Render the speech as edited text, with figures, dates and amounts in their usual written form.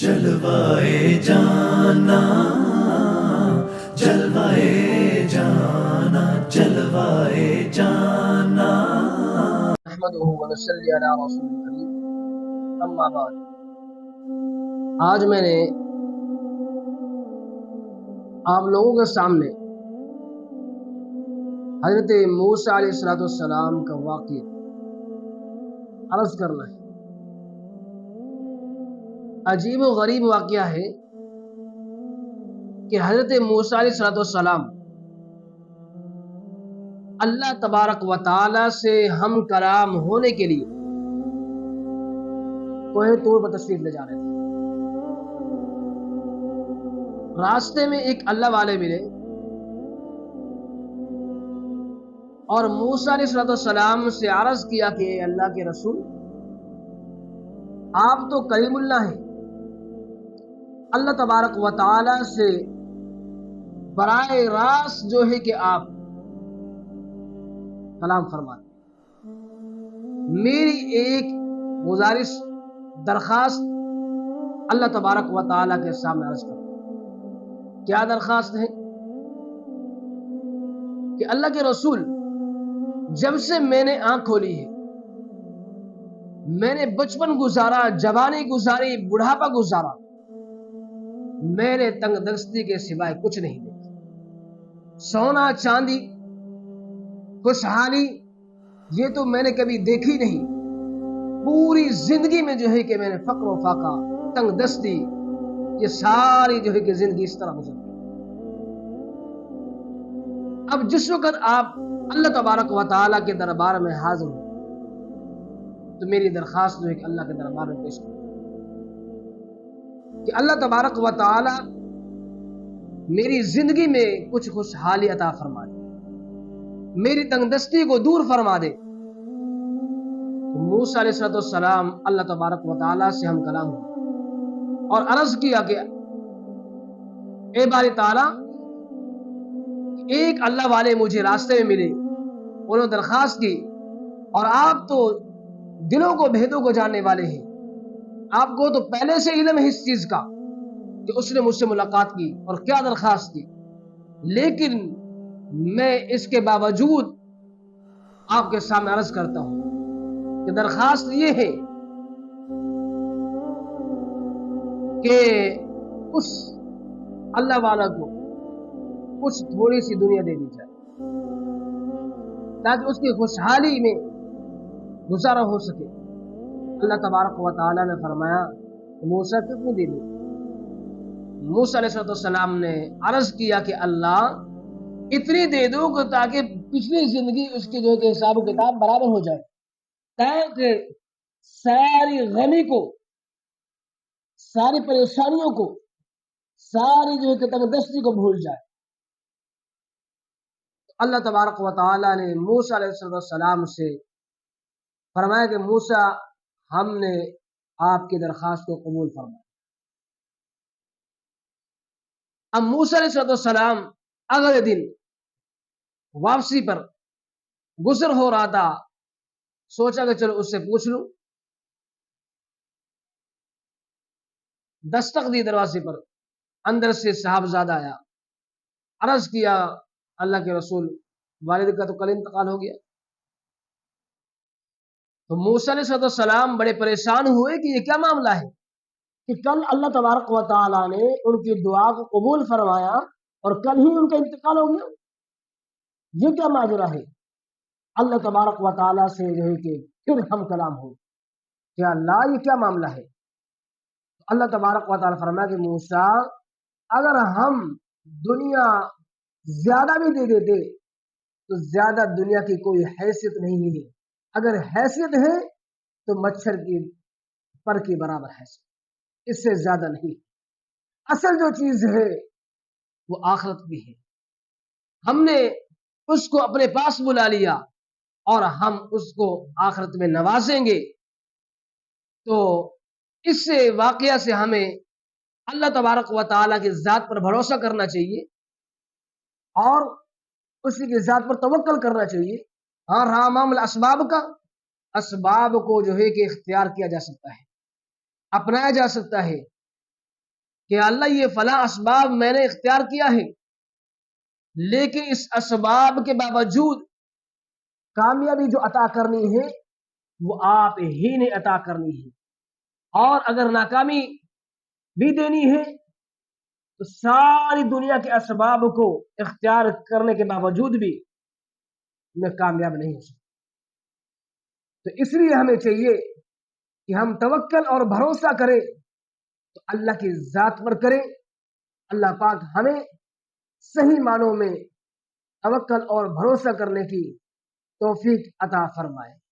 جلوائے جانا جلوائے جانا جلوائے جانا نحمده ونصلی علی رسول کریم اما بعد۔ آج میں نے آپ لوگوں کے سامنے حضرت موسیٰ علیہ السلام کا واقعہ عرض کرنا ہے۔ عجیب و غریب واقعہ ہے کہ حضرت موسیٰ علیہ السلام اللہ تبارک و تعالی سے ہم کلام ہونے کے لیے کوہ طور پر تشریف لے جا رہے تھے۔ راستے میں ایک اللہ والے ملے اور موسیٰ علیہ السلام سے عرض کیا کہ اے اللہ کے رسول، آپ تو کلیم اللہ ہیں، اللہ تبارک و تعالی سے براہ راست جو ہے کہ آپ کلام فرماتے ہیں۔ میری ایک گزارش درخواست اللہ تبارک و تعالی کے سامنے عرض کرتا ہوں۔ کیا درخواست ہے؟ کہ اللہ کے رسول، جب سے میں نے آنکھ کھولی ہے، میں نے بچپن گزارا، جوانی گزاری، بڑھاپا گزارا، میں نے تنگ دستی کے سوائے کچھ نہیں دیکھا۔ سونا چاندی خوشحالی یہ تو میں نے کبھی دیکھی نہیں۔ پوری زندگی میں جو ہے کہ میں نے فقر و فاقہ، تنگ دستی، یہ ساری جو ہے کہ زندگی اس طرح گزر گئی۔ اب جس وقت آپ اللہ تبارک و تعالیٰ کے دربار میں حاضر ہو تو میری درخواست جو ہے کہ اللہ کے دربار میں پیش کرو کہ اللہ تبارک و تعالیٰ میری زندگی میں کچھ خوشحالی عطا فرما دے، میری تنگ دستی کو دور فرما دے۔ موسیٰ علیہ السلام اللہ تبارک و تعالیٰ سے ہم کلام ہوئے اور عرض کیا کہ اے باری تعالیٰ، ایک اللہ والے مجھے راستے میں ملے، انہوں نے درخواست کی، اور آپ تو دلوں کو بھیدوں کو جاننے والے ہیں، آپ کو تو پہلے سے علم ہے اس چیز کا کہ اس نے مجھ سے ملاقات کی اور کیا درخواست کی، لیکن میں اس کے باوجود آپ کے سامنے عرض کرتا ہوں کہ درخواست یہ ہے کہ اس اللہ والا کو کچھ تھوڑی سی دنیا دے دی جائے تاکہ اس کی خوشحالی میں گزارا ہو سکے۔ اللہ تبارک و تعالیٰ نے فرمایا موسیٰ کتنی دے دی؟ موسیٰ علیہ السلام نے عرض کیا کہ اللہ اتنی دے دو کہ تاکہ پچھلی زندگی اس کی جو ہے کہ حساب و کتاب برابر ہو جائے، تاکہ ساری غمی کو، ساری پریشانیوں کو، ساری جو ہے کہ تنگ دستی کو بھول جائے۔ اللہ تبارک و تعالیٰ نے موسیٰ علیہ السلام سے فرمایا کہ موسیٰ، ہم نے آپ کی درخواست کو قبول فرمایا۔ اب موسیٰ علیہ السلام اگلے دن واپسی پر گزر ہو رہا تھا، سوچا کہ چلو اس سے پوچھ لوں۔ دستک دی دروازے پر، اندر سے صاحبزادہ آیا، عرض کیا اللہ کے رسول، والد کا تو کل انتقال ہو گیا۔ تو موسیٰ علیہ السلام بڑے پریشان ہوئے کہ یہ کیا معاملہ ہے کہ کل اللہ تبارک و تعالیٰ نے ان کی دعا کو قبول فرمایا اور کل ہی ان کا انتقال ہو گیا، یہ کیا ماجرا ہے؟ اللہ تبارک و تعالیٰ سے جو ہے کہ پھر ہم کلام ہو کہ اللہ یہ کیا معاملہ ہے؟ اللہ تبارک و تعالیٰ فرمایا کہ موسیٰ، اگر ہم دنیا زیادہ بھی دے دیتے تو زیادہ دنیا کی کوئی حیثیت نہیں ہے، اگر حیثیت ہے تو مچھر کی پر کے برابر حیثیت، اس سے زیادہ نہیں۔ اصل جو چیز ہے وہ آخرت بھی ہے، ہم نے اس کو اپنے پاس بلا لیا اور ہم اس کو آخرت میں نوازیں گے۔ تو اس سے واقعہ سے ہمیں اللہ تبارک و تعالیٰ کی ذات پر بھروسہ کرنا چاہیے اور اسی کی ذات پر توکل کرنا چاہیے۔ ہاں، رہا معاملہ اسباب کا، اسباب کو جو ہے کہ اختیار کیا جا سکتا ہے، اپنایا جا سکتا ہے، کہ اللہ یہ فلاں اسباب میں نے اختیار کیا ہے، لیکن اس اسباب کے باوجود کامیابی جو عطا کرنی ہے وہ آپ ہی نے عطا کرنی ہے، اور اگر ناکامی بھی دینی ہے تو ساری دنیا کے اسباب کو اختیار کرنے کے باوجود بھی میں کامیاب نہیں ہو سکتا۔ تو اس لیے ہمیں چاہیے کہ ہم توکل اور بھروسہ کریں تو اللہ کی ذات پر کریں۔ اللہ پاک ہمیں صحیح معنوں میں توکل اور بھروسہ کرنے کی توفیق عطا فرمائے۔